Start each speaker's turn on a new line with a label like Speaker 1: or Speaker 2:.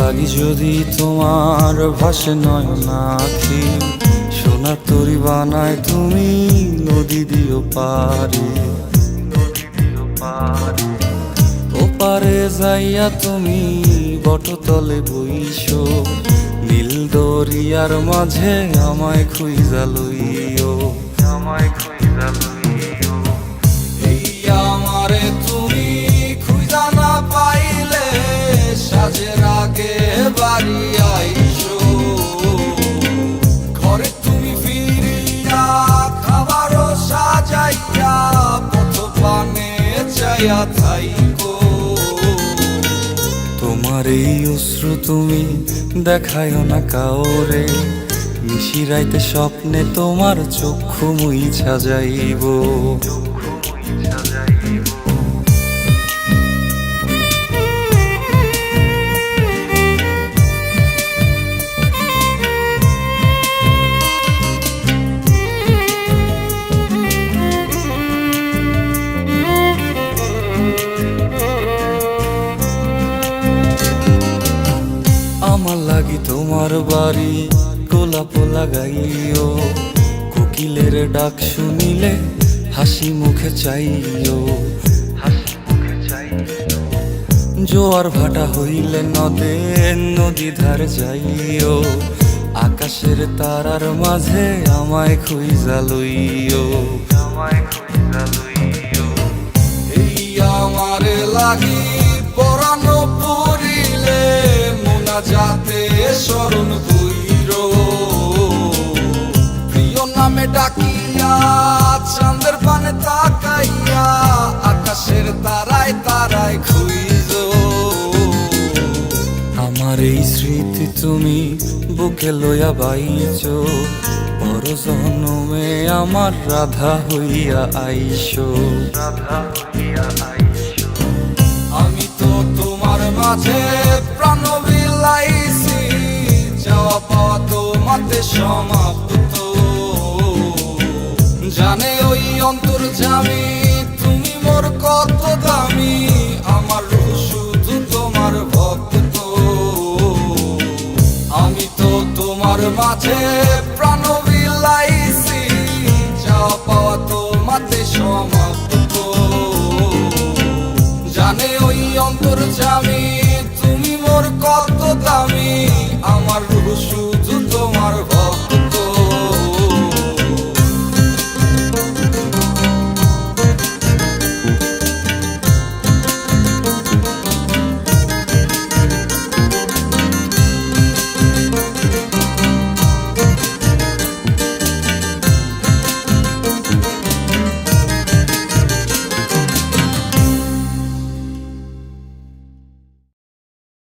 Speaker 1: লাগি যদি তোমার ভাসে নয়ন আখি, সোনার তরি বানায় তুমি নদী দিও পারে, ওপারে যাইয়া তুমি বটতলে বইসো, নীল দরিয়ার মাঝে আমায় খুঁজা লইও, আমায় খুঁজা লইও। এই আমারে তুমি খুঁজা না পাইলে সাজের আগে বাড়ি আইসো, ঘরে তুমি ফিরিয়া খাবারও সাজাইয়া পথ পানে চাইয়া থাইকো। তোমার এই অশ্রু তুমি দেখায়ও না কাউরে, নিশিরাইতে স্বপ্নে তোমার চক্ষু মুইছা যাইব। আমার লাগি তোমার বাড়ি গোলাপ লাগাইও, কোকিলের ডাক শুনিলে হাসি মুখে চাইও, জোয়ার ভাটা হইলে নদে নদী ধার যাইও, আকাশের তারার মাঝে আমায় খুঁজা লইও, আমায় খুঁজা লইও। এই আমারে লাগি পরানো পড়িলে যাতে স্মরণ কইরো, প্রিয় নামে ডাকিয়া চাঁদের পানে তাকাইয়া আকাশের তারায় তারায় খুঁজো। আমার এই স্মৃতি তুমি বুকে লইয়া বাইছো, পর জন্মে আমার রাধা হইয়া আইসো, রাধা হইয়া আইসো। আমি তো তোমার মাঝে প্রাণ বিলাইছি, যাওয়া পাওয়া তোমাতে সমাপ্ত, জানে ওই অন্তর্যামী তুমি মোর কত দামি, আমার রূহ শুধু তোমার ভক্ত। আমি তো তোমার মাঝে প্রাণ বিলাইছি, যাওয়া পাওয়া তোমাতে সমাপ্ত, জানে ওই অন্তর্যামী তুমি মোর কত দামি, আমার রূহ